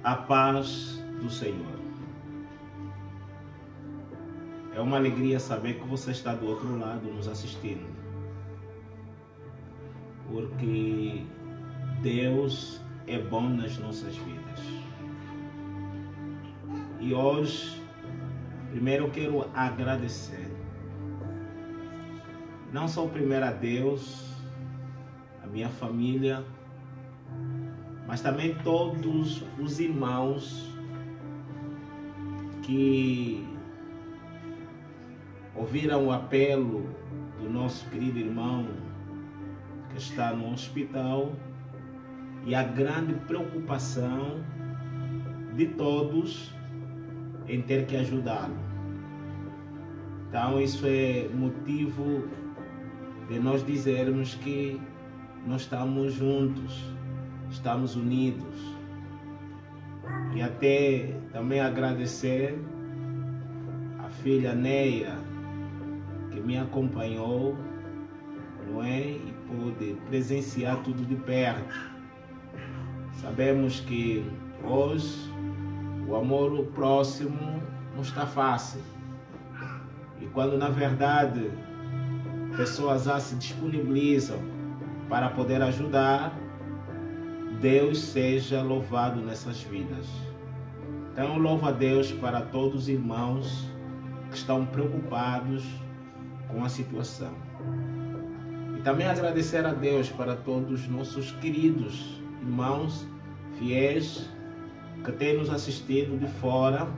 A paz do Senhor. É uma alegria saber que você está do outro lado nos assistindo. Porque Deus é bom nas nossas vidas. E hoje, primeiro eu quero agradecer. Não só primeiro a Deus, a minha família, mas também todos os irmãos que ouviram o apelo do nosso querido irmão que está no hospital e a grande preocupação de todos em ter que ajudá-lo. Então isso é motivo de nós dizermos que nós estamos juntos, estamos unidos. E até também agradecer a filha Neia, que me acompanhou, não é? E pôde presenciar tudo de perto. Sabemos que hoje o amor ao próximo não está fácil. E quando na verdade pessoas já se disponibilizam para poder ajudar, Deus seja louvado nessas vidas. Então eu louvo a Deus para todos os irmãos que estão preocupados com a situação. E também agradecer a Deus para todos os nossos queridos irmãos fiéis que têm nos assistido de fora,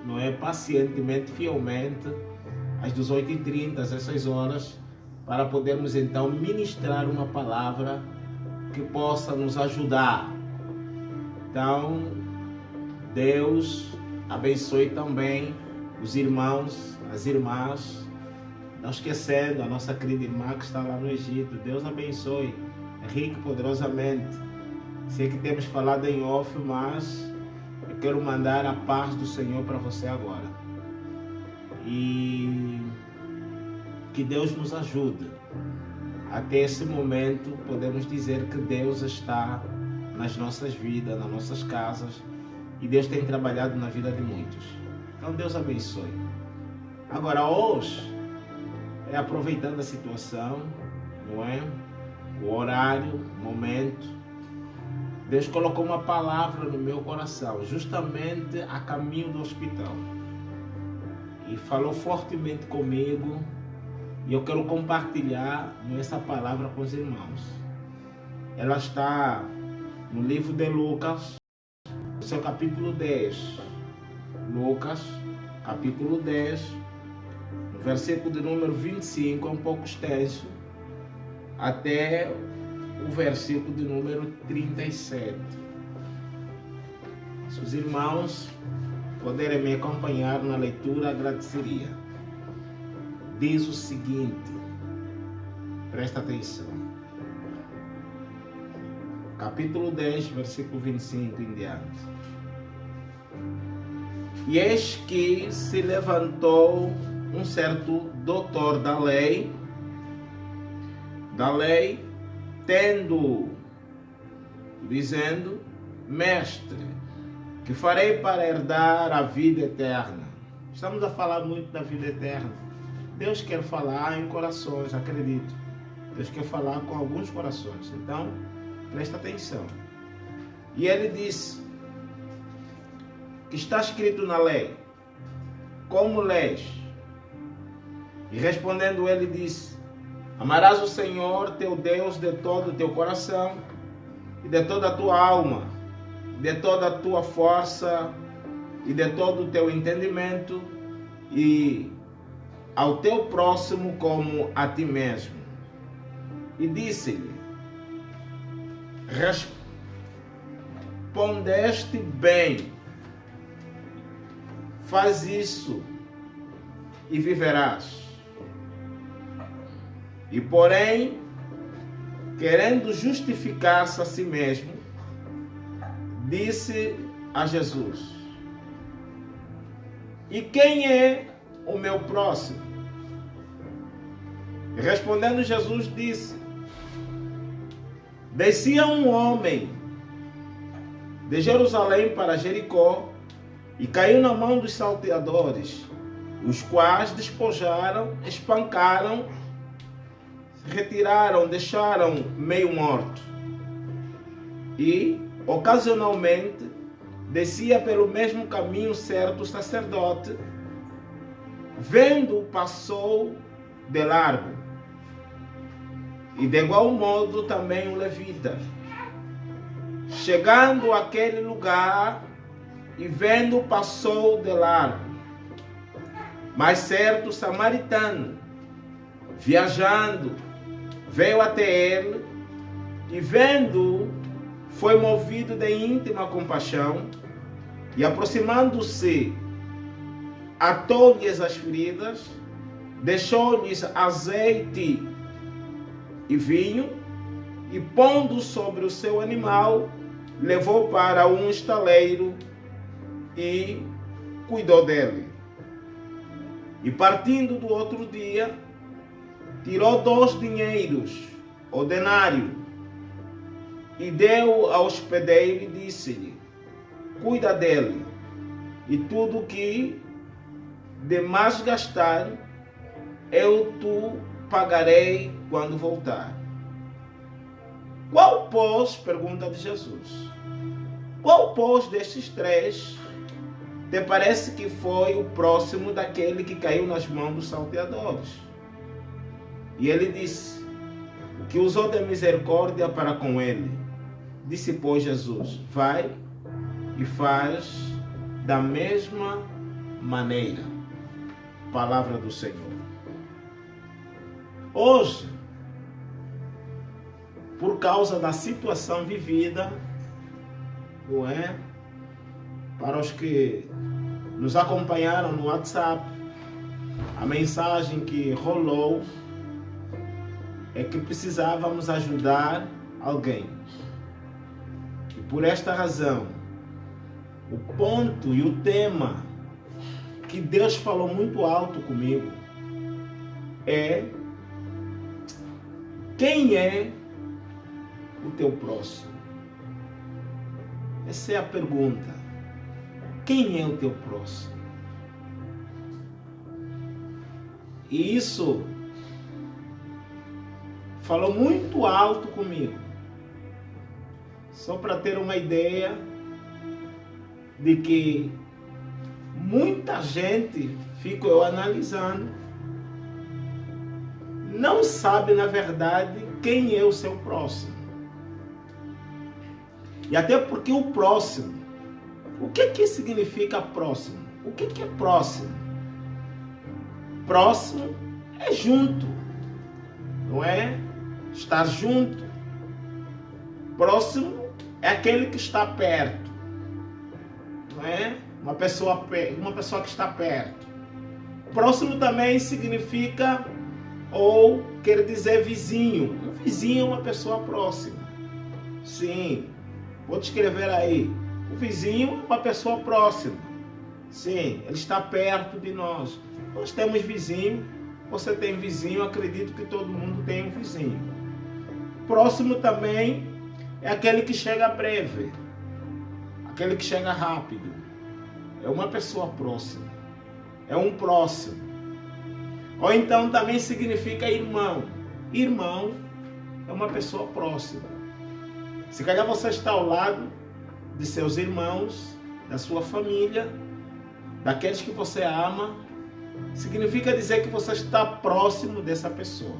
não é, pacientemente, fielmente, às 18h30, às essas horas, para podermos então ministrar uma palavra que possa nos ajudar. Então, Deus abençoe também os irmãos, as irmãs, não esquecendo a nossa querida irmã que está lá no Egito. Deus abençoe, rico e poderosamente. Sei que temos falado em off, mas eu quero mandar a paz do Senhor para você agora. E que Deus nos ajude. Até esse momento, podemos dizer que Deus está nas nossas vidas, nas nossas casas, e Deus tem trabalhado na vida de muitos. Então, Deus abençoe. Agora, hoje, aproveitando a situação, não é? O horário, o momento, Deus colocou uma palavra no meu coração, justamente a caminho do hospital. E falou fortemente comigo. E eu quero compartilhar essa palavra com os irmãos. Ela está no livro de Lucas, no seu capítulo 10. Lucas, capítulo 10, no versículo de número 25, é um pouco extenso, até o versículo de número 37. Se os irmãos puderem me acompanhar na leitura, agradeceria. Diz o seguinte, presta atenção. Capítulo 10, versículo 25 em diante. E eis que se levantou um certo doutor da lei, dizendo, Mestre, que farei para herdar a vida eterna? Estamos a falar muito da vida eterna. Deus quer falar em corações, acredito. Deus quer falar com alguns corações. Então, presta atenção. E ele disse, que está escrito na lei, como lês? E respondendo ele disse, amarás o Senhor teu Deus de todo o teu coração, e de toda a tua alma, de toda a tua força, e de todo o teu entendimento, e ao teu próximo como a ti mesmo. E disse-lhe, respondeste bem, faz isso e viverás. E porém, querendo justificar-se a si mesmo, disse a Jesus, e quem é o meu próximo? Respondendo Jesus disse, descia um homem de Jerusalém para Jericó e caiu na mão dos salteadores, os quais despojaram, espancaram, retiraram, deixaram meio morto. E, ocasionalmente, descia pelo mesmo caminho certo sacerdote, vendo-o, passou de largo. E de igual modo também o levita. Chegando àquele lugar e vendo, passou de largo. Mas certo samaritano, viajando, veio até ele e vendo, foi movido de íntima compaixão e aproximando-se, atou-lhes as feridas, deixou-lhes azeite e vinho e pondo sobre o seu animal, levou para um estaleiro e cuidou dele. E partindo do outro dia, tirou 2 dinheiros, o denário, e deu ao hospedeiro e disse-lhe: cuida dele, e tudo que demais gastar, eu tu pagarei quando voltar. Qual, pois, pergunta de Jesus, qual, pois, destes 3 te parece que foi o próximo daquele que caiu nas mãos dos salteadores? E ele disse: o que usou de misericórdia para com ele. Disse, pois, Jesus: vai e faz da mesma maneira. Palavra do Senhor. Hoje, por causa da situação vivida, não é? Para os que nos acompanharam no WhatsApp, a mensagem que rolou é que precisávamos ajudar alguém. E por esta razão, o ponto e o tema que Deus falou muito alto comigo é: quem é o teu próximo? Essa é a pergunta. Quem é o teu próximo? E isso falou muito alto comigo. Só para ter uma ideia de que muita gente, fico eu analisando, não sabe na verdade quem é o seu próximo. E até porque o próximo, o que significa próximo? O que é próximo? Próximo é junto, não é? Estar junto. Próximo é aquele que está perto, não é? Uma pessoa que está perto. Próximo também significa, ou quer dizer, vizinho. Um vizinho é uma pessoa próxima. Sim, vou te escrever aí. O vizinho é uma pessoa próxima. Sim, ele está perto de nós. Nós temos vizinho, você tem vizinho, acredito que todo mundo tem um vizinho. Próximo também é aquele que chega breve, aquele que chega rápido. É uma pessoa próxima, é um próximo. Ou então também significa irmão. Irmão é uma pessoa próxima. Se calhar você está ao lado de seus irmãos, da sua família, daqueles que você ama, significa dizer que você está próximo dessa pessoa.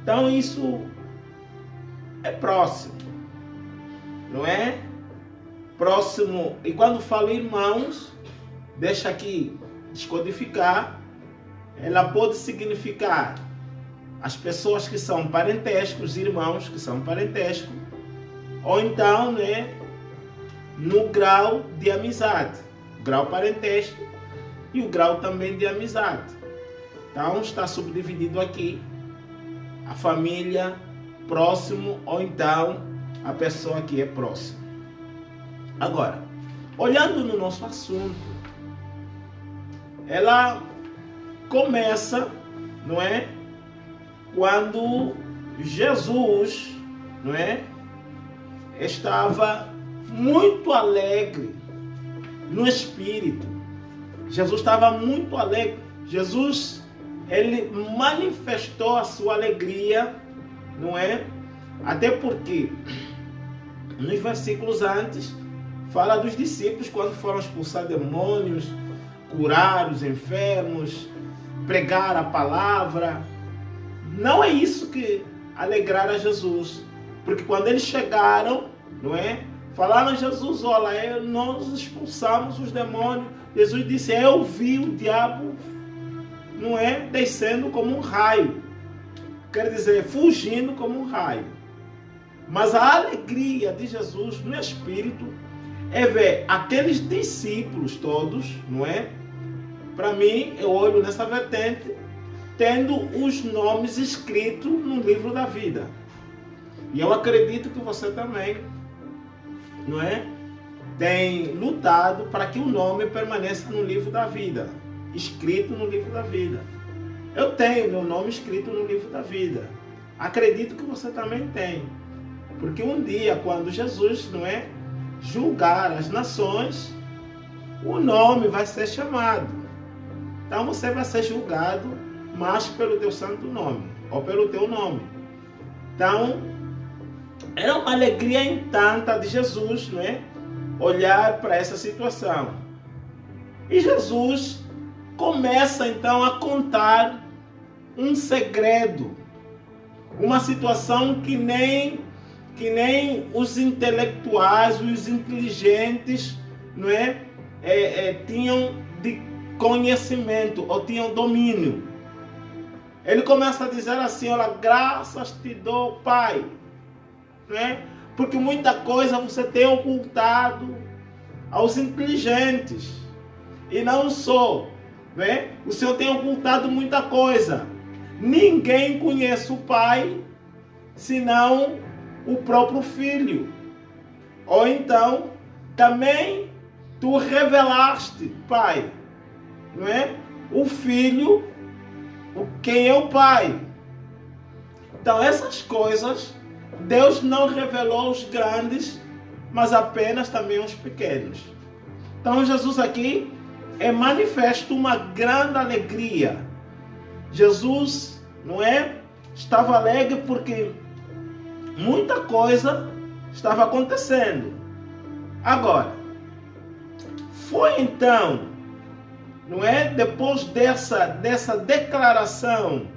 Então isso é próximo, não é? Próximo, e quando falo irmãos, deixa aqui descodificar, ela pode significar as pessoas que são parentescos, irmãos que são parentescos, ou então, né, no grau de amizade, grau parentesco e o grau também de amizade. Então está subdividido aqui a família próximo ou então a pessoa que é próxima. Agora, olhando no nosso assunto, ela começa, não é? Quando Jesus, não é? Estava muito alegre no espírito. Jesus estava muito alegre. Jesus, ele manifestou a sua alegria, não é? Até porque nos versículos antes fala dos discípulos quando foram expulsar demônios, curar os enfermos, pregar a palavra. Não é isso que alegrara Jesus, porque quando eles chegaram, não é? Falaram a Jesus: olha, nós expulsamos os demônios. Jesus disse: eu vi o diabo, não é, descendo como um raio. Quer dizer, fugindo como um raio. Mas a alegria de Jesus no Espírito é ver aqueles discípulos todos, não é? Para mim, eu olho nessa vertente, tendo os nomes escritos no livro da vida. E eu acredito que você também, não é? Tem lutado para que o nome permaneça no livro da vida, escrito no livro da vida. Eu tenho meu nome escrito no livro da vida. Acredito que você também tem. Porque um dia, quando Jesus, não é, julgar as nações, o nome vai ser chamado. Então você vai ser julgado mais pelo teu santo nome, ou pelo teu nome. Então, era uma alegria intanta de Jesus, não é? Olhar para essa situação. E Jesus começa então a contar um segredo, uma situação que nem os intelectuais, os inteligentes, não é? Tinham de conhecimento ou tinham domínio. Ele começa a dizer assim: olha, graças te dou, Pai, não é? Porque muita coisa você tem ocultado aos inteligentes. E não só, não é? O Senhor tem ocultado muita coisa. Ninguém conhece o Pai senão o próprio Filho. Ou então, também tu revelaste, Pai, não é? O Filho, quem é o Pai. Então essas coisas Deus não revelou os grandes, mas apenas também os pequenos. Então Jesus aqui é manifesto uma grande alegria. Jesus, não é? Estava alegre porque muita coisa estava acontecendo. Agora, foi então, não é? Depois dessa declaração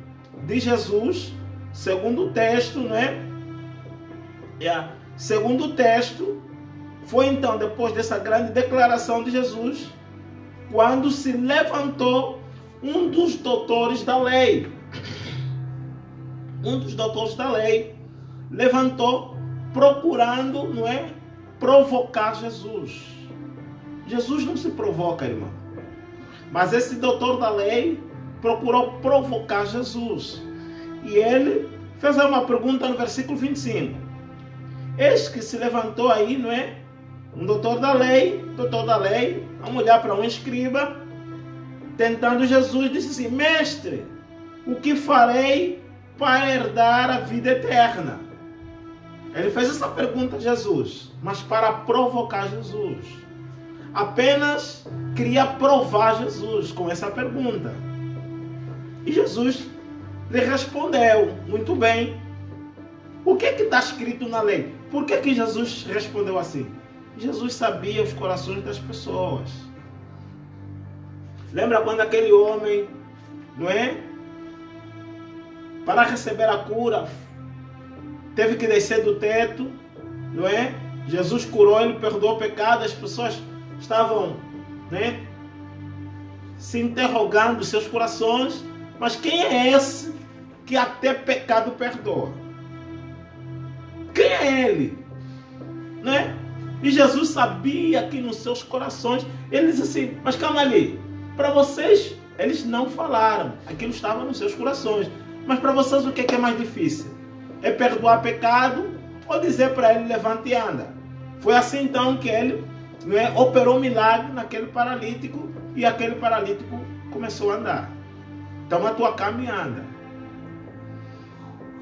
de Jesus, segundo o texto, não é? Segundo o texto, foi então depois dessa grande declaração de Jesus, quando se levantou um dos doutores da lei. Um dos doutores da lei levantou procurando, não é? Provocar Jesus. Jesus não se provoca, irmão. Mas esse doutor da lei procurou provocar Jesus. E ele fez uma pergunta no versículo 25. Eis que se levantou aí, não é? Um doutor da lei, vamos olhar para um escriba, tentando Jesus, disse assim: mestre, o que farei para herdar a vida eterna? Ele fez essa pergunta a Jesus, mas para provocar Jesus. Apenas queria provar Jesus com essa pergunta. E Jesus lhe respondeu: muito bem. O que está escrito na lei? Por que Jesus respondeu assim? Jesus sabia os corações das pessoas. Lembra quando aquele homem, não é? Para receber a cura, teve que descer do teto, não é? Jesus curou, ele perdoou o pecado, as pessoas estavam, né, se interrogando seus corações, mas quem é esse que até pecado perdoa? Quem é ele? Né? E Jesus sabia que nos seus corações, ele disse assim: mas calma ali, para vocês, eles não falaram, aquilo estava nos seus corações, mas para vocês o que é mais difícil? É perdoar pecado ou dizer para ele: levante e anda? Foi assim então que ele, não é, operou um milagre naquele paralítico, e aquele paralítico começou a andar. Toma a tua cama e anda.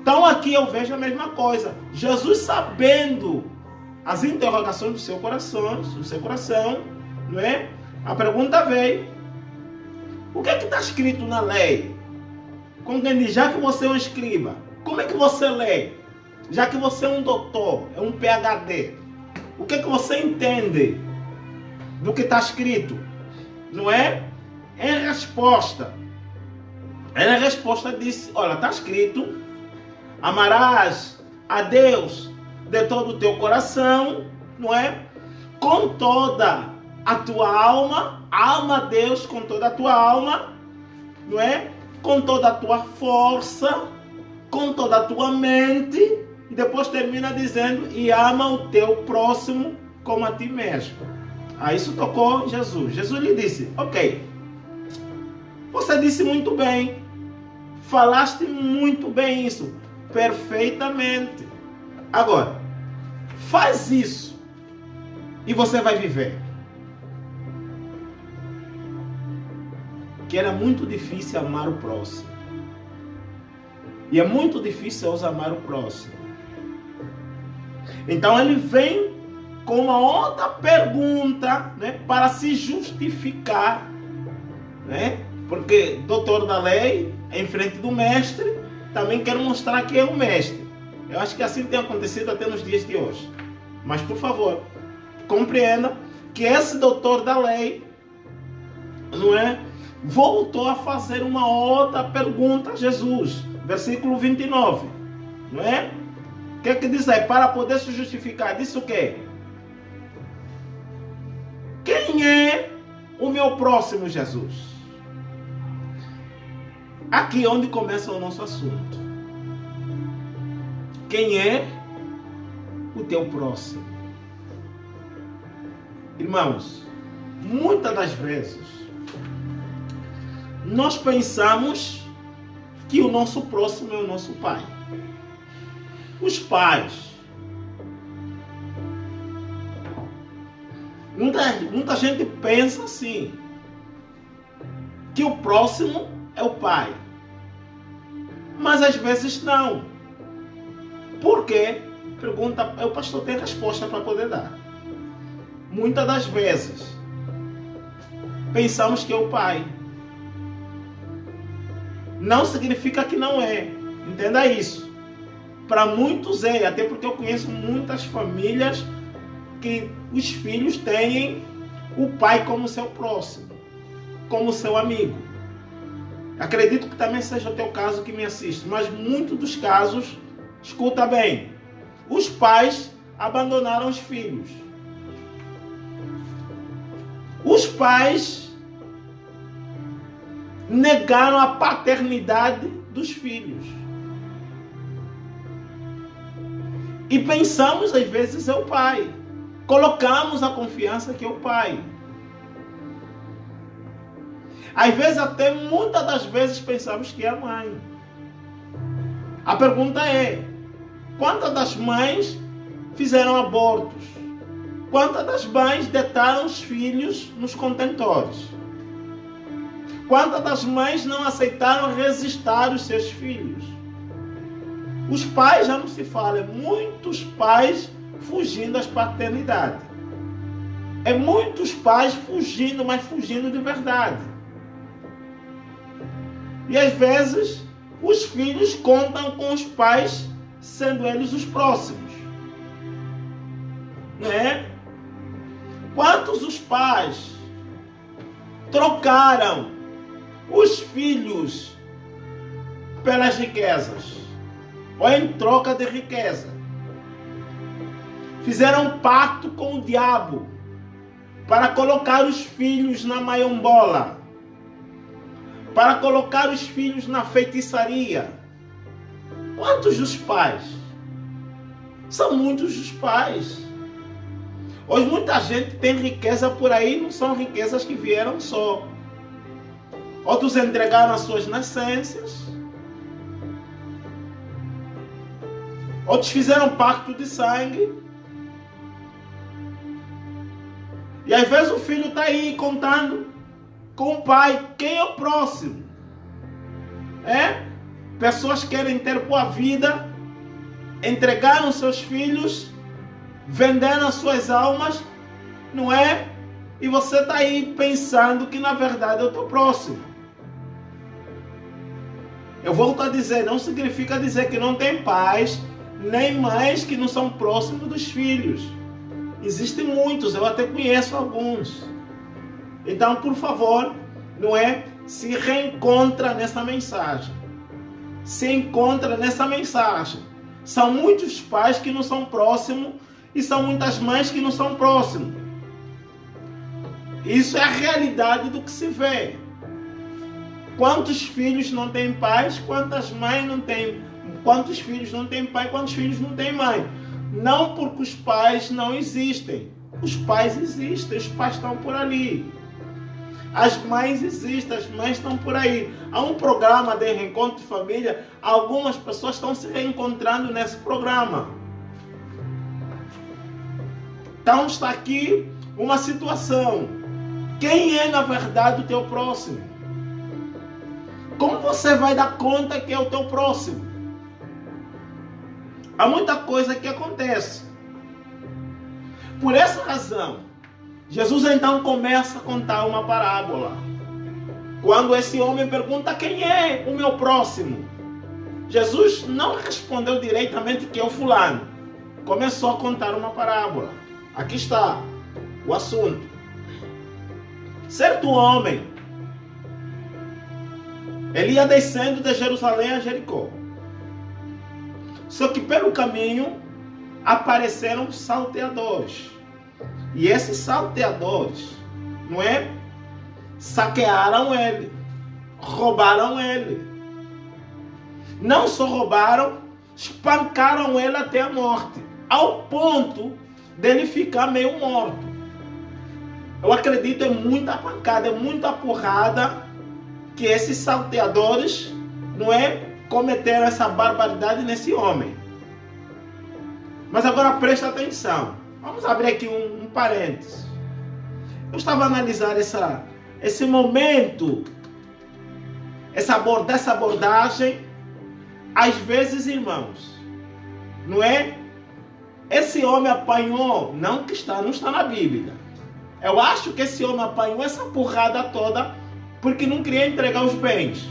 Então aqui eu vejo a mesma coisa. Jesus, sabendo as interrogações do seu coração, não é? A pergunta veio: o que é que está escrito na lei? Como quem diz, já que você é um escriba, como é que você lê? Já que você é um doutor, é um PhD, o que é que você entende do que está escrito? Não é? Em resposta, disse: olha, está escrito, amarás a Deus de todo o teu coração, não é? Com toda a tua alma, ama a Deus com toda a tua alma, não é? Com toda a tua força, com toda a tua mente, e depois termina dizendo: e ama o teu próximo como a ti mesmo. Aí isso tocou Jesus. Jesus lhe disse: ok, você disse muito bem, falaste muito bem isso, perfeitamente. Agora, faz isso e você vai viver. Que era muito difícil amar o próximo. E é muito difícil amar o próximo. Então ele vem com uma outra pergunta, né, para se justificar, né? Porque doutor da lei, em frente do mestre, também quer mostrar que é o mestre. Eu acho que assim tem acontecido até nos dias de hoje. Mas, por favor, compreenda que esse doutor da lei, não é, voltou a fazer uma outra pergunta a Jesus. Versículo 29. Não é? O que é que diz aí? Para poder se justificar. Disse o quê? Quem é o meu próximo, Jesus? Aqui é onde começa o nosso assunto. Quem é o teu próximo? Irmãos, muitas das vezes nós pensamos que o nosso próximo é o nosso pai. Os pais. Muita gente pensa assim, que o próximo é o pai. Mas às vezes não. Por quê? Pergunta, o pastor tem resposta para poder dar. Muitas das vezes pensamos que é o pai. Não significa que não é. Entenda isso. Para muitos é, até porque eu conheço muitas famílias que os filhos têm o pai como seu próximo, como seu amigo. Acredito que também seja o teu caso que me assiste, mas muitos dos casos, escuta bem, os pais abandonaram os filhos. Os pais negaram a paternidade dos filhos. E pensamos, às vezes, é o pai. Colocamos a confiança que é o pai. Às vezes, até muitas das vezes, pensamos que é a mãe. A pergunta é: quantas das mães fizeram abortos? Quantas das mães deitaram os filhos nos contentores? Quantas das mães não aceitaram registrar os seus filhos? Os pais já não se fala, é muitos pais fugindo das paternidades. É muitos pais fugindo, mas fugindo de verdade. E às vezes os filhos contam com os pais, sendo eles os próximos. Né? Quantos os pais trocaram os filhos pelas riquezas, ou em troca de riqueza? Fizeram um pacto com o diabo para colocar os filhos na maiombola, para colocar os filhos na feitiçaria. Quantos dos pais? São muitos dos pais. Hoje muita gente tem riqueza por aí, não são riquezas que vieram só. Outros entregaram as suas nascências. Outros fizeram pacto de sangue. E às vezes o filho está aí contando com o pai. Quem é o próximo? Pessoas querem ter boa vida, entregaram seus filhos, vendendo as suas almas, não é? E você está aí pensando que na verdade é o teu próximo. Eu volto a dizer, não significa dizer que não tem pais, nem mães que não são próximos dos filhos. Existem muitos, eu até conheço alguns. Então, por favor, não é? Se reencontra nessa mensagem. Se encontra nessa mensagem. São muitos pais que não são próximos e são muitas mães que não são próximos. Isso é a realidade do que se vê. Quantos filhos não têm pais, quantas mães não têm, quantos filhos não têm pai, quantos filhos não têm mãe. Não porque os pais não existem. Os pais existem, os pais estão por ali. As mães existem, as mães estão por aí. Há um programa de reencontro de família, algumas pessoas estão se reencontrando nesse programa. Então está aqui uma situação. Quem é na verdade o teu próximo? Como você vai dar conta que é o teu próximo? Há muita coisa que acontece. Por essa razão, Jesus então começa a contar uma parábola. Quando esse homem pergunta quem é o meu próximo, Jesus não respondeu diretamente que é o fulano. Começou a contar uma parábola. Aqui está o assunto. Certo homem, ele ia descendo de Jerusalém a Jericó. Só que pelo caminho apareceram salteadores. E esses salteadores, não é? Saquearam ele. Roubaram ele. Não só roubaram, espancaram ele até a morte. Ao ponto dele ficar meio morto. Eu acredito, é muita pancada, é muita porrada que esses salteadores, não é? Cometeram essa barbaridade nesse homem. Mas agora presta atenção. Vamos abrir aqui um parênteses. Eu estava a analisar esse momento, dessa abordagem. Às vezes, irmãos, não é? Esse homem apanhou, não está na Bíblia. Eu acho que esse homem apanhou essa porrada toda porque não queria entregar os bens.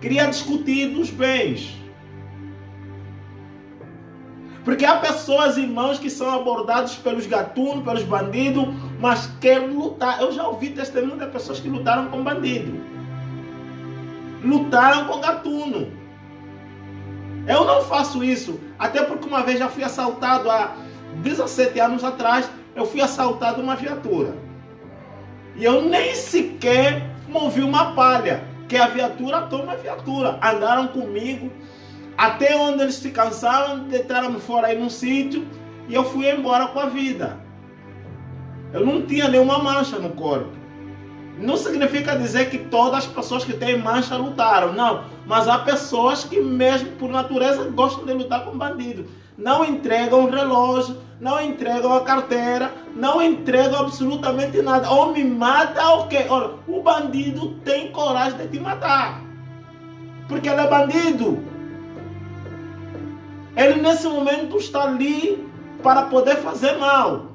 Queria discutir dos bens. Porque há pessoas, irmãos, que são abordados pelos gatunos, pelos bandidos, mas querem lutar. Eu já ouvi testemunho de pessoas que lutaram com bandido. Lutaram com gatuno. Eu não faço isso. Até porque uma vez já fui assaltado há 17 anos atrás. Eu fui assaltado uma viatura. E eu nem sequer movi uma palha. Que a viatura toma a viatura. Andaram comigo. Até onde eles se cansaram, deitaram-me fora aí num sítio. E eu fui embora com a vida. Eu não tinha nenhuma mancha no corpo. Não significa dizer que todas as pessoas que têm mancha lutaram. Não. Mas há pessoas que mesmo por natureza gostam de lutar com bandido. Não entregam o relógio, não entregam a carteira, não entregam absolutamente nada. Ou me mata ou quê? Olha, o bandido tem coragem de te matar. Porque ele é bandido. Ele nesse momento está ali para poder fazer mal.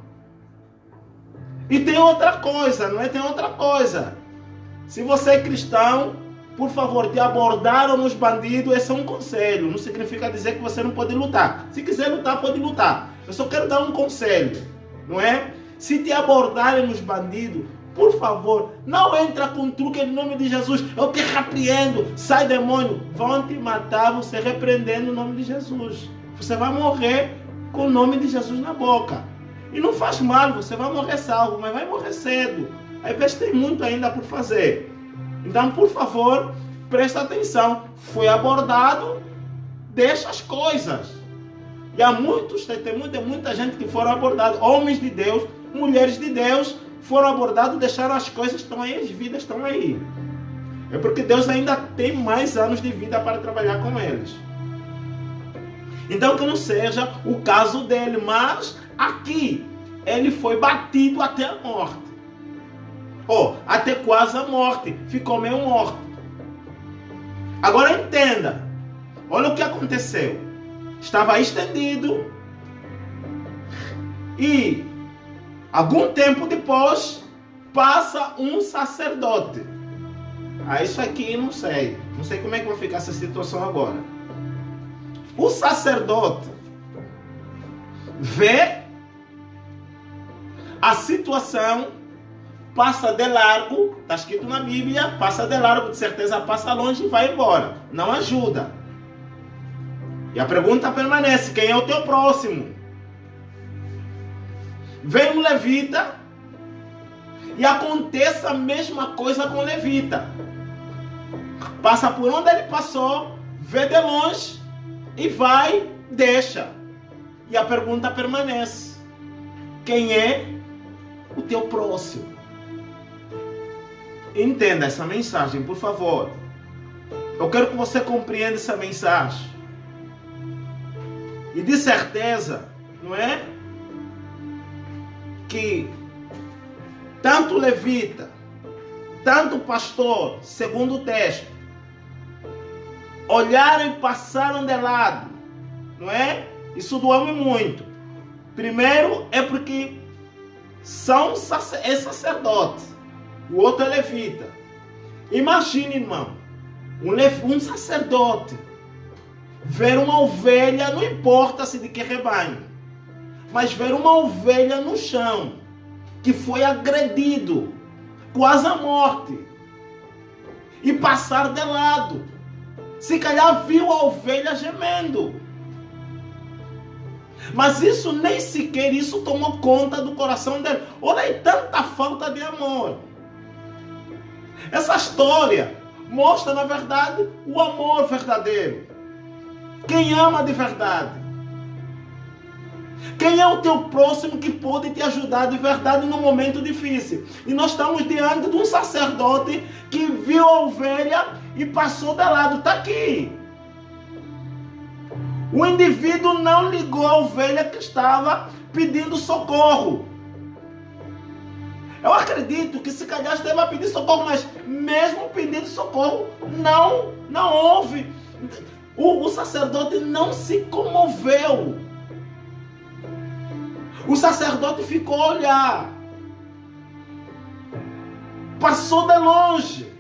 E tem outra coisa, não é? Tem outra coisa. Se você é cristão, por favor, te abordaram os bandidos, esse é um conselho. Não significa dizer que você não pode lutar. Se quiser lutar, pode lutar. Eu só quero dar um conselho, não é? Se te abordarem os bandidos, por favor, não entra com truque em nome de Jesus. Eu te repreendo, sai demônio. Vão te matar, você repreendendo o nome de Jesus. Você vai morrer com o nome de Jesus na boca. E não faz mal, você vai morrer salvo, mas vai morrer cedo. Às vezes tem muito ainda por fazer. Então, por favor, presta atenção. Foi abordado, deixa as coisas. E há muitos testemunhos de muita gente que foram abordados. Homens de Deus, mulheres de Deus, foram abordados, deixaram as coisas, estão aí, as vidas estão aí. É porque Deus ainda tem mais anos de vida para trabalhar com eles. Então que não seja o caso dele, mas aqui ele foi batido até a morte. Até quase a morte, ficou meio morto. Agora entenda, olha o que aconteceu. Estava estendido, E algum tempo depois passa um sacerdote. Isso aqui não sei como é que vai ficar essa situação agora. O sacerdote vê a situação, passa de largo, está escrito na Bíblia, passa de largo, de certeza passa longe e vai embora, não ajuda. E a pergunta permanece: quem é o teu próximo? Vem um levita e acontece a mesma coisa com o levita. Passa por onde ele passou, vê de longe e vai, deixa. E a pergunta permanece: quem é o teu próximo? Entenda essa mensagem, por favor. Eu quero que você compreenda essa mensagem. E de certeza, não é? Que tanto o levita, tanto o pastor, segundo o texto, olharam e passaram de lado, não é? Isso doeu-me muito. Primeiro é porque é sacerdote, o outro é levita. Imagine, irmão, um sacerdote ver uma ovelha, não importa se de que rebanho, mas ver uma ovelha no chão, que foi agredido, quase à morte, e passar de lado. Se calhar viu a ovelha gemendo. Mas isso nem sequer isso tomou conta do coração dele. Olha aí, tanta falta de amor. Essa história mostra, na verdade, o amor verdadeiro. Quem ama de verdade? Quem é o teu próximo que pode te ajudar de verdade num momento difícil? E nós estamos diante de um sacerdote que viu a ovelha e passou de lado. Está aqui. O indivíduo não ligou a ovelha que estava pedindo socorro. Eu acredito que se calhar esteve a pedir socorro, mas mesmo pedindo socorro, não houve. O sacerdote não se comoveu. O sacerdote ficou a olhar. Passou de longe.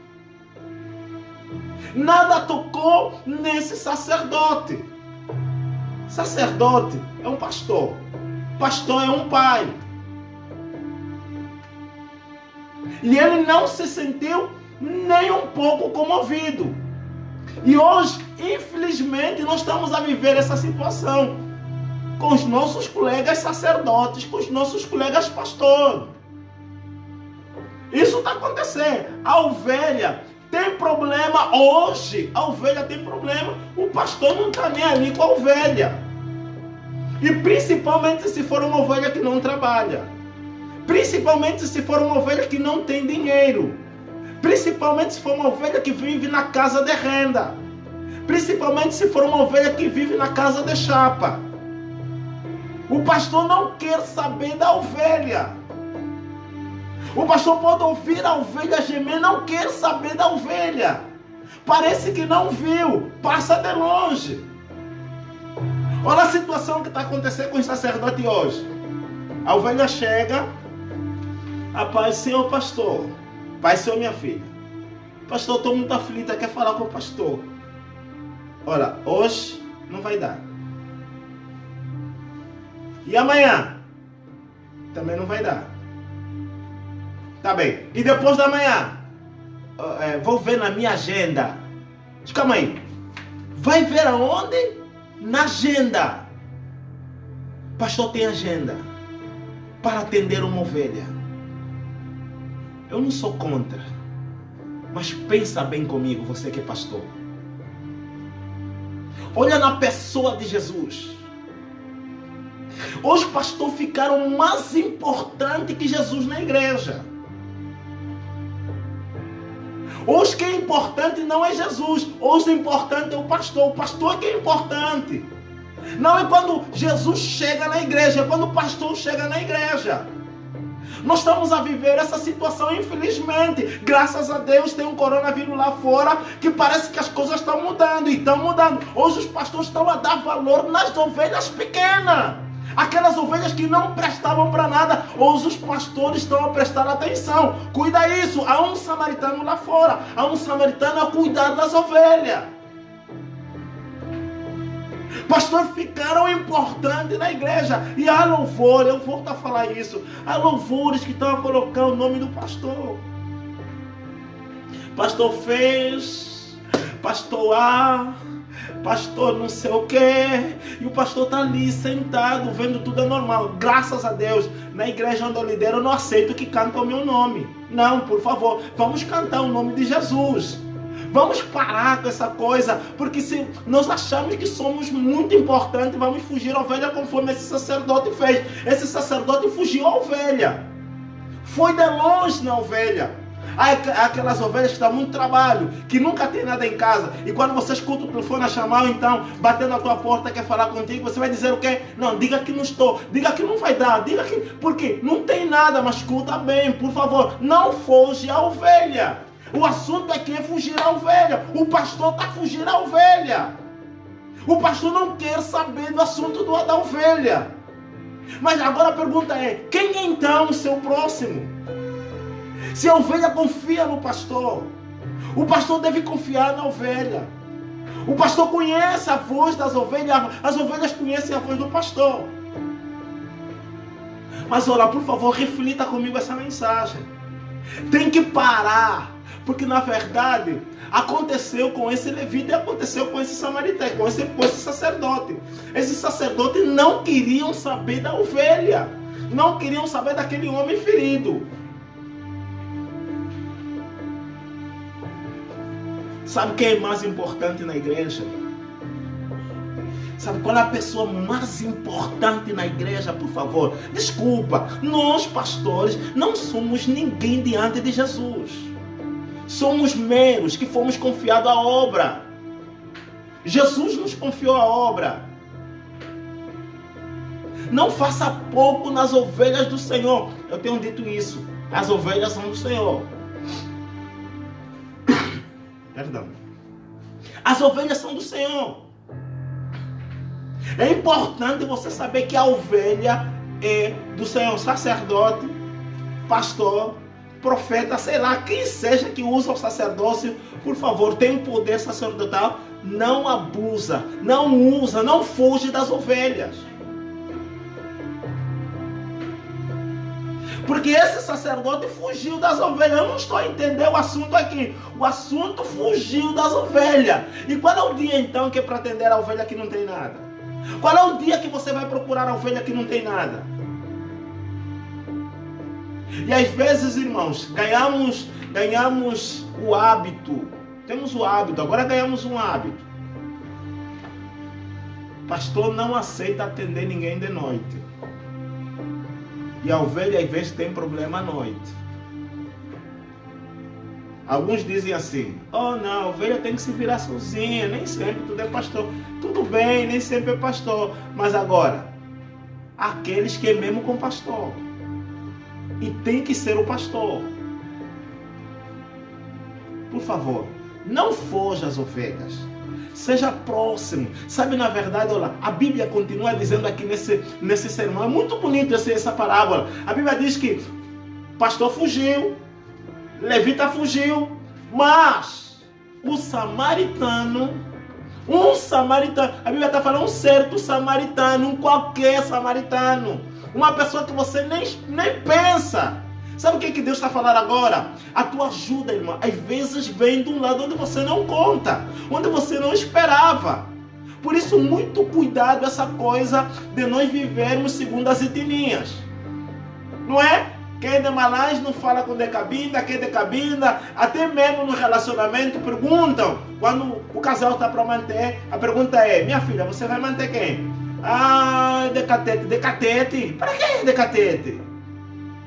Nada tocou nesse sacerdote. Sacerdote é um pastor. Pastor é um pai. E ele não se sentiu nem um pouco comovido. E hoje, infelizmente, nós estamos a viver essa situação com os nossos colegas sacerdotes, com os nossos colegas pastores. Isso está acontecendo. A ovelha tem problema hoje. A ovelha tem problema. O pastor não está nem ali com a ovelha. E principalmente se for uma ovelha que não trabalha. Principalmente se for uma ovelha que não tem dinheiro. Principalmente se for uma ovelha que vive na casa de renda. Principalmente se for uma ovelha que vive na casa de chapa. O pastor não quer saber da ovelha. O pastor pode ouvir a ovelha gemer, não quer saber da ovelha. Parece que não viu, passa de longe. Olha a situação que está acontecendo com o sacerdote hoje. A ovelha chega, a paz, senhor pastor, pai, senhor, minha filha. Pastor, estou muito aflita, quer falar com o pastor. Olha, hoje não vai dar. E amanhã? Também não vai dar. Tá bem. E depois da manhã? Vou ver na minha agenda. Calma aí. Vai ver aonde? Na agenda. Pastor tem agenda para atender uma ovelha. Eu não sou contra. Mas pensa bem comigo, você que é pastor. Olha na pessoa de Jesus. Os pastores ficaram mais importantes que Jesus na igreja. Hoje quem é importante não é Jesus. Hoje o importante é o pastor. O pastor é quem é importante. Não é quando Jesus chega na igreja, é quando o pastor chega na igreja. Nós estamos a viver essa situação, infelizmente. Graças a Deus tem um coronavírus lá fora que parece que as coisas estão mudando. E estão mudando. Hoje os pastores estão a dar valor nas ovelhas pequenas. Aquelas ovelhas que não prestavam para nada, ou os pastores estão a prestar atenção. Cuida isso. Há um samaritano lá fora. Há um samaritano a cuidar das ovelhas. Pastores ficaram importantes na igreja. E há louvor, eu volto a falar isso. Há louvores que estão a colocar o nome do pastor. Pastor fez, pastor A, pastor não sei o que, e o pastor está ali sentado, vendo tudo é normal. Graças a Deus, na igreja onde eu lidero, eu não aceito que cante o meu nome. Não, por favor, vamos cantar o nome de Jesus. Vamos parar com essa coisa, porque se nós achamos que somos muito importantes, vamos fugir a ovelha conforme esse sacerdote fez. Esse sacerdote fugiu a ovelha, foi de longe na ovelha. Há aquelas ovelhas que dão muito trabalho, que nunca tem nada em casa, e quando você escuta o telefone a chamar, ou então batendo na tua porta, quer falar contigo, você vai dizer o quê? Não, diga que não estou, diga que não vai dar, diga que... Porque não tem nada, mas escuta bem, por favor, não foge a ovelha. O assunto aqui é fugir a ovelha. O pastor está fugindo a ovelha. O pastor não quer saber do assunto da ovelha. Mas agora a pergunta é, quem é então o seu próximo? Se a ovelha confia no pastor, o pastor deve confiar na ovelha. O pastor conhece a voz das ovelhas, as ovelhas conhecem a voz do pastor. Mas olha, por favor, reflita comigo essa mensagem. Tem que parar, porque na verdade aconteceu com esse levita e aconteceu com esse samaritano, com esse sacerdote. Esses sacerdotes não queriam saber da ovelha, não queriam saber daquele homem ferido. Sabe quem é mais importante na igreja? Sabe qual é a pessoa mais importante na igreja? Por favor, desculpa, nós pastores não somos ninguém diante de Jesus. Somos meros que fomos confiados à obra. Jesus nos confiou a obra. Não faça pouco nas ovelhas do Senhor. Eu tenho dito isso. As ovelhas são do Senhor. Perdão. As ovelhas são do Senhor. É importante você saber que a ovelha é do Senhor. Sacerdote, pastor, profeta, sei lá, quem seja que usa o sacerdócio, por favor, tem um poder sacerdotal, não abusa, não usa, não foge das ovelhas. Porque esse sacerdote fugiu das ovelhas. Eu não estou a entender o assunto aqui. O assunto fugiu das ovelhas. E qual é o dia então que é para atender a ovelha que não tem nada? Qual é o dia que você vai procurar a ovelha que não tem nada? E às vezes, irmãos, ganhamos o hábito. Temos o hábito, agora ganhamos um hábito. Pastor não aceita atender ninguém de noite. E a ovelha às vezes tem problema à noite. Alguns dizem assim, oh não, a ovelha tem que se virar sozinha, nem sempre tudo é pastor. Tudo bem, nem sempre é pastor. Mas agora, aqueles que é mesmo com pastor. E tem que ser o pastor. Por favor, não foja as ovelhas. Seja próximo. Sabe, na verdade, olha, a Bíblia continua dizendo aqui nesse sermão. É muito bonito essa parábola. A Bíblia diz que o pastor fugiu, levita fugiu, mas o samaritano, a Bíblia está falando um certo samaritano, um qualquer samaritano, uma pessoa que você nem pensa. Sabe o que Deus está falando agora? A tua ajuda, irmão, às vezes vem de um lado onde você não conta, onde você não esperava. Por isso, muito cuidado essa coisa de nós vivermos segundo as etnias. Não é? Quem é de Malás não fala com Decabinda, quem é de Cabinda, até mesmo no relacionamento perguntam, quando o casal está para manter, a pergunta é, minha filha, você vai manter quem? Ah, Decatete. Decatete? Para que Decatete?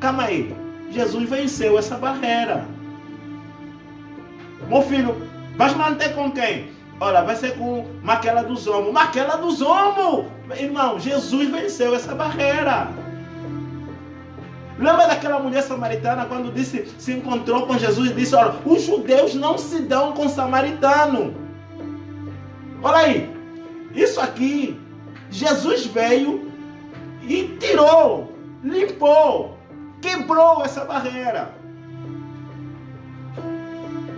Calma aí. Jesus venceu essa barreira. Meu filho, vai manter com quem? Olha, vai ser com Maquela dos Homos. Maquela dos Homos! Irmão, Jesus venceu essa barreira. Lembra daquela mulher samaritana quando se encontrou com Jesus e disse, olha, os judeus não se dão com samaritano. Olha aí, isso aqui, Jesus veio e tirou, limpou, quebrou essa barreira.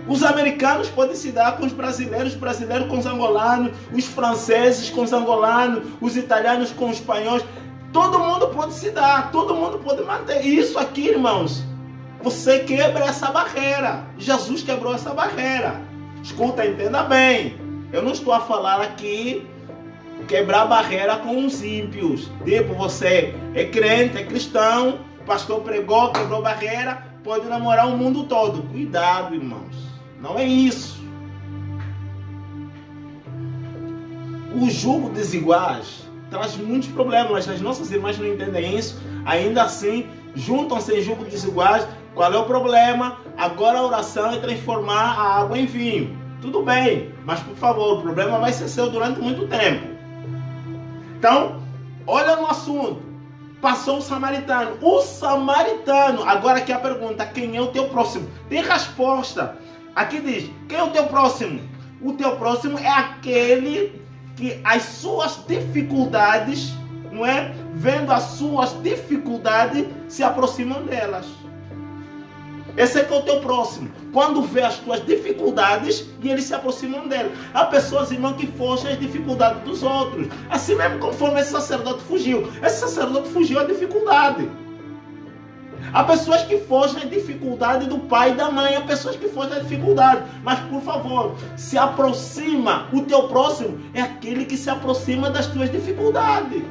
Os americanos podem se dar com os brasileiros com os angolanos, os franceses com os angolanos, os italianos com os espanhóis. Todo mundo pode se dar, todo mundo pode manter. E isso aqui, irmãos, você quebra essa barreira. Jesus quebrou essa barreira. Escuta, entenda bem. Eu não estou a falar aqui quebrar a barreira com os ímpios. Tipo, você é crente, é cristão, o pastor pregou, quebrou barreira, pode namorar o mundo todo. Cuidado, irmãos. Não é isso. O julgo desiguais traz muitos problemas. As nossas irmãs não entendem isso. Ainda assim, juntam-se em julgo desiguais. Qual é o problema? Agora a oração é transformar a água em vinho. Tudo bem, mas por favor, o problema vai ser seu durante muito tempo. Então, olha no assunto. Passou o samaritano. O samaritano. Agora aqui a pergunta: quem é o teu próximo? Tem resposta. Aqui diz: quem é o teu próximo? O teu próximo é aquele que as suas dificuldades, não é? Vendo as suas dificuldades, se aproximam delas. Esse é que é o teu próximo. Quando vê as tuas dificuldades e eles se aproximam dela. Há pessoas, irmão, que fogem às dificuldades dos outros. Assim mesmo conforme esse sacerdote fugiu. Esse sacerdote fugiu à dificuldade. Há pessoas que fogem à dificuldade do pai e da mãe. Há pessoas que fogem à dificuldade. Mas, por favor, se aproxima. O teu próximo é aquele que se aproxima das tuas dificuldades.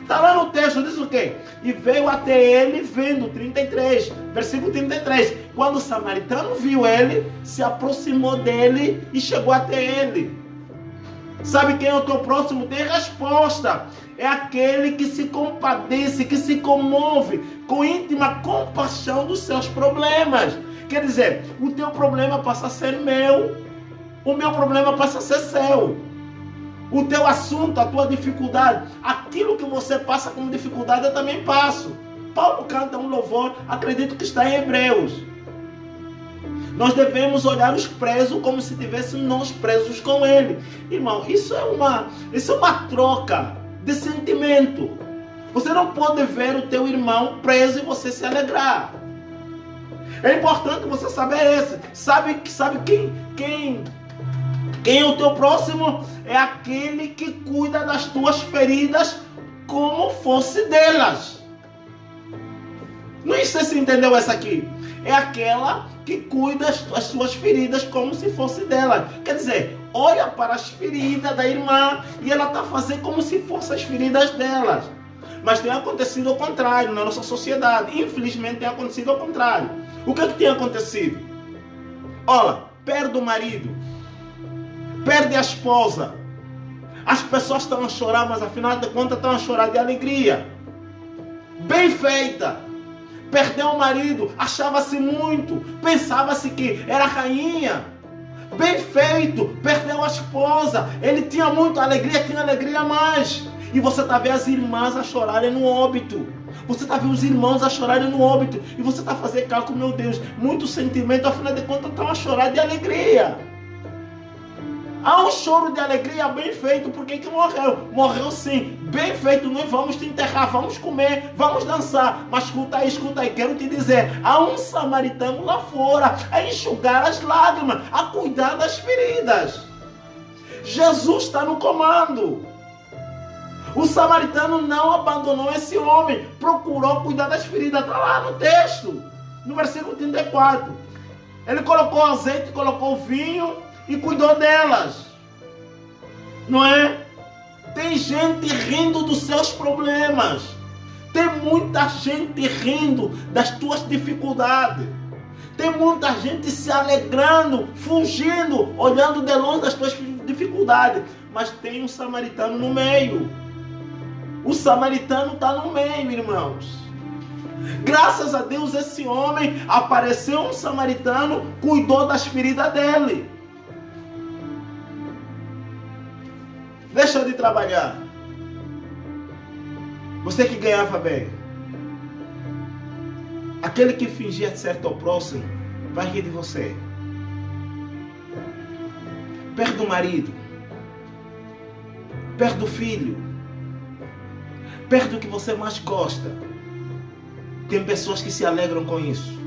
Está lá no texto, diz o quê? E veio até ele vendo, 33, versículo 33. Quando o samaritano viu ele, se aproximou dele e chegou até ele. Sabe quem é o teu próximo? Tem resposta. É aquele que se compadece, que se comove com íntima compaixão dos seus problemas. Quer dizer, o teu problema passa a ser meu. O meu problema passa a ser seu. O teu assunto, a tua dificuldade, aquilo que você passa como dificuldade, eu também passo. Paulo canta um louvor, acredito que está em Hebreus. Nós devemos olhar os presos como se tivéssemos nós presos com ele. Irmão, isso é uma troca de sentimento. Você não pode ver o teu irmão preso e você se alegrar. É importante você saber isso. Sabe quem é o teu próximo? É aquele que cuida das tuas feridas como fosse delas. Não sei se entendeu essa aqui. É aquela que cuida das suas feridas como se fosse dela. Quer dizer, olha para as feridas da irmã e ela está fazendo como se fossem as feridas delas. Mas tem acontecido ao contrário na nossa sociedade. Infelizmente tem acontecido ao contrário. O que tem acontecido? Olha, perde o marido, perde a esposa. As pessoas estão a chorar, mas afinal de contas estão a chorar de alegria. Bem feita. Perdeu o marido, achava-se muito, pensava-se que era rainha. Bem feito, perdeu a esposa, ele tinha muita alegria, tinha alegria a mais. E você está vendo as irmãs a chorarem no óbito. Você está vendo os irmãos a chorarem no óbito. E você está fazendo cálculo, meu Deus, muito sentimento, afinal de contas estão a chorar de alegria. Há um choro de alegria bem feito, porque que morreu? Morreu sim, bem feito, nós vamos te enterrar, vamos comer, vamos dançar. Mas escuta aí, quero te dizer, há um samaritano lá fora, a enxugar as lágrimas, a cuidar das feridas. Jesus está no comando. O samaritano não abandonou esse homem, procurou cuidar das feridas, está lá no texto, no versículo 34. Ele colocou azeite, colocou vinho, e cuidou delas, não é? Tem gente rindo dos seus problemas, tem muita gente rindo das tuas dificuldades, tem muita gente se alegrando, fugindo, olhando de longe das tuas dificuldades, mas tem um samaritano no meio. O samaritano está no meio, irmãos. Graças a Deus esse homem, apareceu um samaritano, cuidou das feridas dele. Deixa de trabalhar. Você que ganhava bem. Aquele que fingia certo ao próximo vai rir de você. Perde o marido. Perde o filho. perto do que você mais gosta. Tem pessoas que se alegram com isso.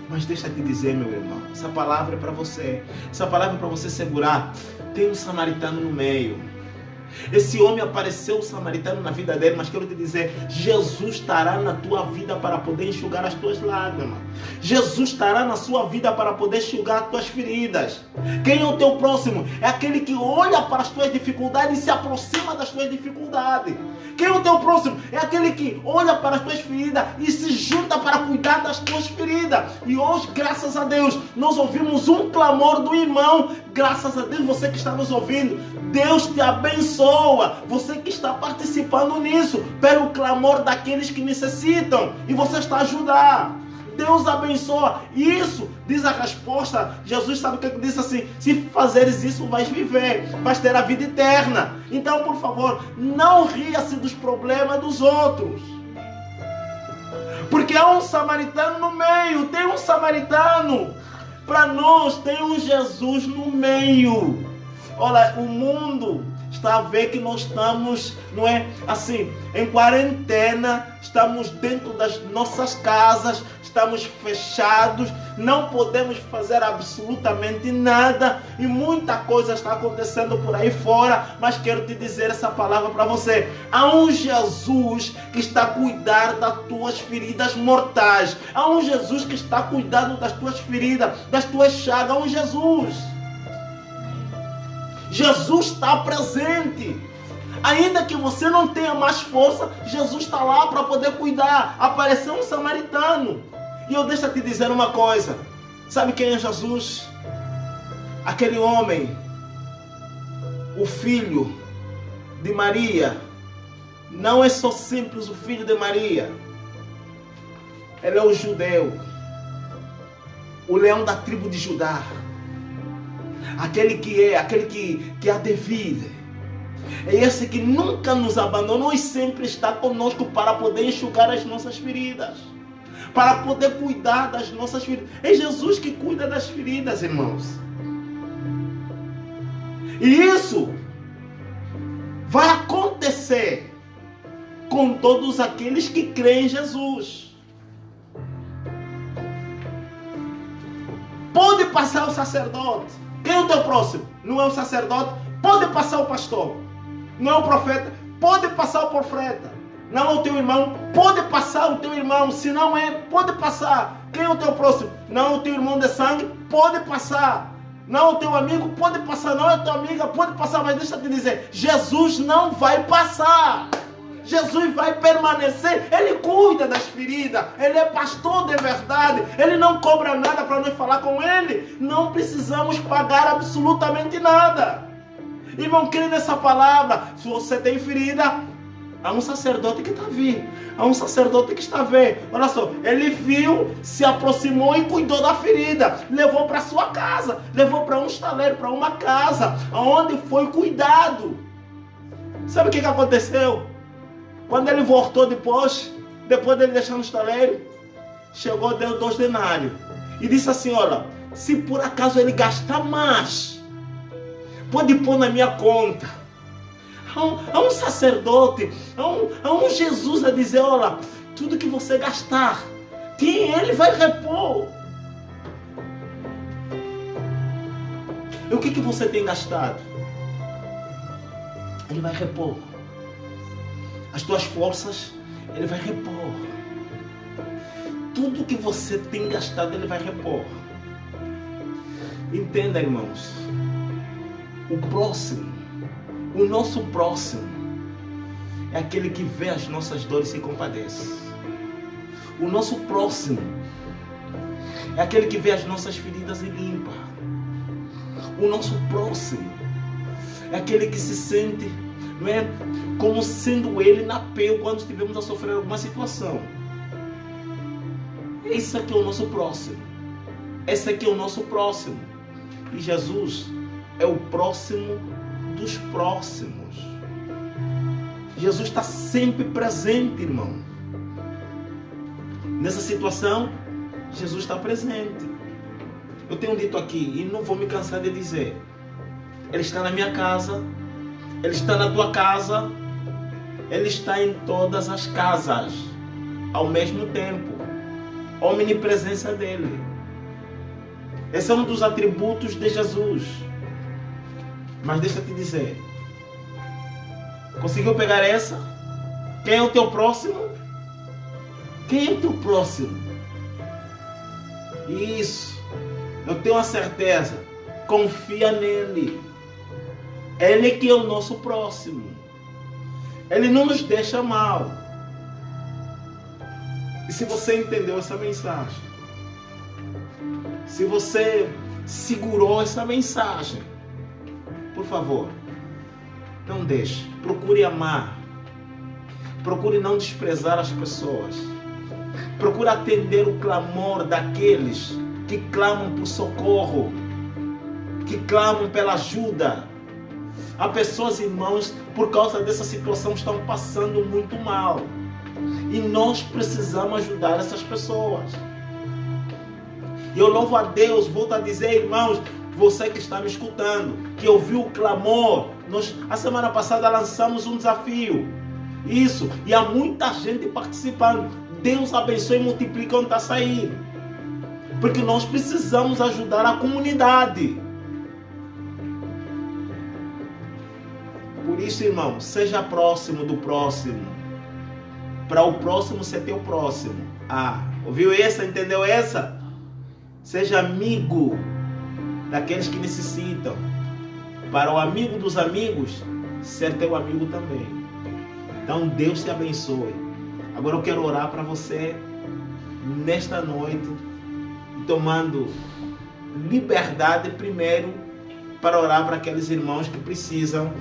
Mas deixa eu te dizer, meu irmão, essa palavra é para você. Essa palavra é para você segurar. Tem um samaritano no meio. Esse homem apareceu, o samaritano, na vida dele, mas quero te dizer, Jesus estará na tua vida para poder enxugar as tuas lágrimas. Jesus estará na sua vida para poder enxugar as tuas feridas. Quem é o teu próximo? É aquele que olha para as tuas dificuldades e se aproxima das tuas dificuldades. Quem é o teu próximo? É aquele que olha para as tuas feridas e se junta para cuidar das tuas feridas. E hoje, graças a Deus, nós ouvimos um clamor do irmão. Graças a Deus, você que está nos ouvindo, Deus te abençoa. Você que está participando nisso, pelo clamor daqueles que necessitam. E você está a ajudar. Deus abençoa. Isso diz a resposta. Jesus sabe o que disse assim: se fazeres isso, vais viver, vais ter a vida eterna. Então, por favor, não ria-se dos problemas dos outros. Porque há um samaritano no meio. Tem um samaritano. Para nós tem um Jesus no meio. Olha, o mundo está a ver que nós estamos, não é assim, em quarentena, estamos dentro das nossas casas, estamos fechados, não podemos fazer absolutamente nada e muita coisa está acontecendo por aí fora, mas quero te dizer essa palavra para você. Há um Jesus que está a cuidar das tuas feridas mortais, há um Jesus que está cuidando das tuas feridas, das tuas chagas, há um Jesus. Jesus está presente. Ainda que você não tenha mais força, Jesus está lá para poder cuidar. Apareceu um samaritano. E eu deixo te dizer uma coisa. Sabe quem é Jesus? Aquele homem, o filho de Maria. Não é só simples o filho de Maria. Ele é o judeu. O leão da tribo de Judá. Aquele que há de vir. É esse que nunca nos abandonou e sempre está conosco para poder enxugar as nossas feridas. Para poder cuidar das nossas feridas. É Jesus que cuida das feridas, irmãos. E isso vai acontecer com todos aqueles que creem em Jesus. Pode passar o sacerdote. Quem é o teu próximo? Não é o sacerdote? Pode passar o pastor. Não é o profeta? Pode passar o profeta. Não é o teu irmão? Pode passar o teu irmão. Se não é, pode passar. Quem é o teu próximo? Não é o teu irmão de sangue? Pode passar. Não é o teu amigo? Pode passar. Não é a tua amiga? Pode passar. Mas deixa eu te dizer, Jesus não vai passar. Jesus vai permanecer. Ele cuida das feridas. Ele é pastor de verdade. Ele não cobra nada para nós falar com ele. Não precisamos pagar absolutamente nada. Irmão, crê nessa palavra. Se você tem ferida, há um sacerdote que está vindo. Há um sacerdote que está vendo. Olha só, ele viu, se aproximou e cuidou da ferida. Levou para sua casa. Levou para um estaleiro, para uma casa, onde foi cuidado. Sabe o que aconteceu? Quando ele voltou depois dele deixar no estaleiro, chegou, deu 2 denários. E disse assim, olha, se por acaso ele gastar mais, pode pôr na minha conta. Há um sacerdote, há um Jesus a dizer, olha, tudo que você gastar, quem ele vai repor. E o que você tem gastado? Ele vai repor. As tuas forças, ele vai repor. Tudo que você tem gastado, ele vai repor. Entenda, irmãos. O próximo, o nosso próximo, é aquele que vê as nossas dores e se compadece. O nosso próximo é aquele que vê as nossas feridas e limpa. O nosso próximo é aquele que se sente, não é, como sendo ele na pele quando estivermos a sofrer alguma situação. Esse aqui é o nosso próximo. Esse aqui é o nosso próximo. E Jesus é o próximo dos próximos. Jesus está sempre presente, irmão. Nessa situação, Jesus está presente. Eu tenho dito aqui, e não vou me cansar de dizer, Ele está na minha casa, Ele está na tua casa, Ele está em todas as casas ao mesmo tempo. A omnipresença dele. Esse é um dos atributos de Jesus. Mas deixa eu te dizer. Conseguiu pegar essa? Quem é o teu próximo? Quem é o teu próximo? Isso. Eu tenho a certeza. Confia nele. Ele que é o nosso próximo. Ele não nos deixa mal. E se você entendeu essa mensagem, se você segurou essa mensagem, por favor, não deixe. Procure amar. Procure não desprezar as pessoas. Procure atender o clamor daqueles que clamam por socorro, que clamam pela ajuda. Há pessoas, irmãos, por causa dessa situação, estão passando muito mal. E nós precisamos ajudar essas pessoas. E eu louvo a Deus, volto a dizer, irmãos, você que está me escutando, que ouviu o clamor, a semana passada lançamos um desafio. Isso, e há muita gente participando. Deus abençoe e multiplique onde está saindo. Porque nós precisamos ajudar a comunidade. Por isso, irmão, seja próximo do próximo. Para o próximo ser teu próximo. Ouviu essa? Entendeu essa? Seja amigo daqueles que necessitam. Para o amigo dos amigos ser teu amigo também. Então Deus te abençoe. Agora eu quero orar para você nesta noite, tomando liberdade primeiro para orar para aqueles irmãos que precisam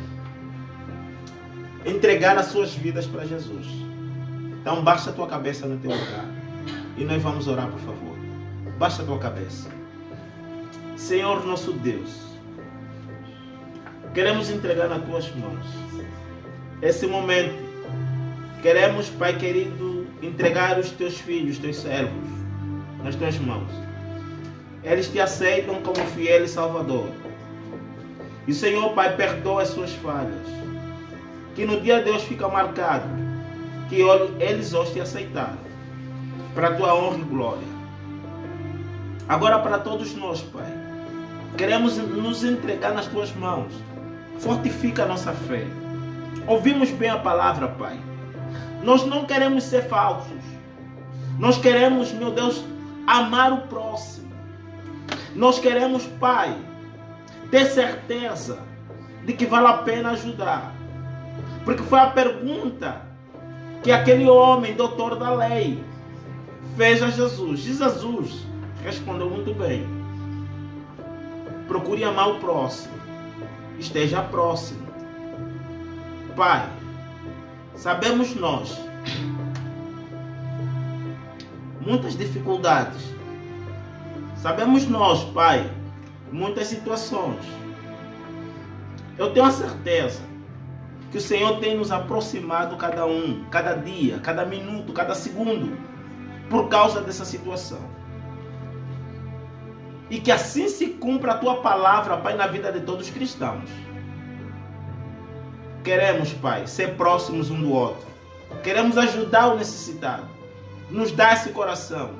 entregar as suas vidas para Jesus. Então baixa a tua cabeça no teu lugar e nós vamos orar, por favor. Baixa a tua cabeça. Senhor nosso Deus, queremos entregar nas tuas mãos esse momento. Queremos, Pai querido, entregar os teus filhos, os teus servos, nas tuas mãos. Eles te aceitam como fiel e salvador. E Senhor, Pai, perdoa as suas falhas. Que no dia de Deus fica marcado que eles hoje te aceitaram, para a tua honra e glória. Agora para todos nós, Pai, queremos nos entregar nas tuas mãos. Fortifica a nossa fé. Ouvimos bem a palavra, Pai. Nós não queremos ser falsos. Nós queremos, meu Deus, amar o próximo. Nós queremos, Pai, ter certeza de que vale a pena ajudar. Porque foi a pergunta que aquele homem, doutor da lei, fez a Jesus. E Jesus respondeu muito bem. Procure amar o próximo. Esteja próximo. Pai, sabemos nós muitas dificuldades. Sabemos nós, Pai, muitas situações. Eu tenho a certeza que o Senhor tem nos aproximado cada um, cada dia, cada minuto, cada segundo, por causa dessa situação. E que assim se cumpra a tua palavra, Pai, na vida de todos os cristãos. Queremos, Pai, ser próximos um do outro. Queremos ajudar o necessitado. Nos dá esse coração.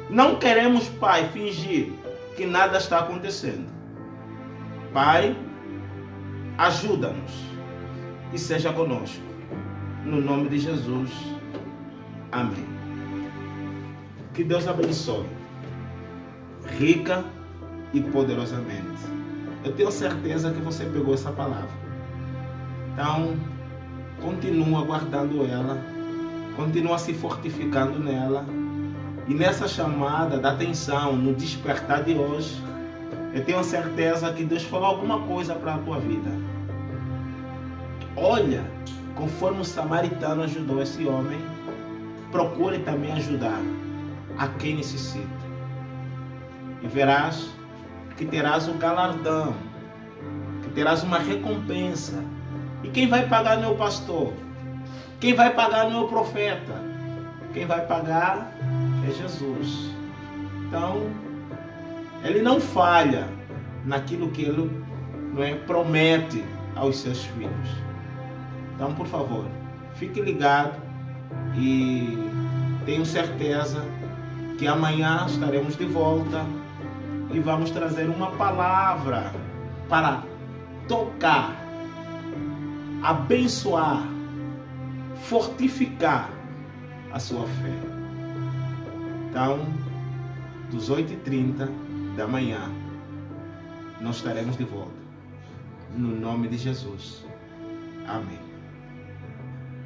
Não queremos, Pai, fingir que nada está acontecendo. Pai, ajuda-nos e seja conosco. No nome de Jesus. Amém. Que Deus abençoe. Rica e poderosamente. Eu tenho certeza que você pegou essa palavra. Então, continua guardando ela. Continua se fortificando nela. E nessa chamada da atenção, no despertar de hoje, eu tenho certeza que Deus falou alguma coisa para a tua vida. Olha, conforme o samaritano ajudou esse homem, procure também ajudar a quem necessita. E verás que terás um galardão, que terás uma recompensa. E quem vai pagar não é o pastor, quem vai pagar não é o profeta, quem vai pagar é Jesus. Então, ele não falha naquilo que ele promete aos seus filhos. Então, por favor, fique ligado e tenho certeza que amanhã estaremos de volta e vamos trazer uma palavra para tocar, abençoar, fortificar a sua fé. Então, dos 8h30 da manhã, nós estaremos de volta. No nome de Jesus. Amém.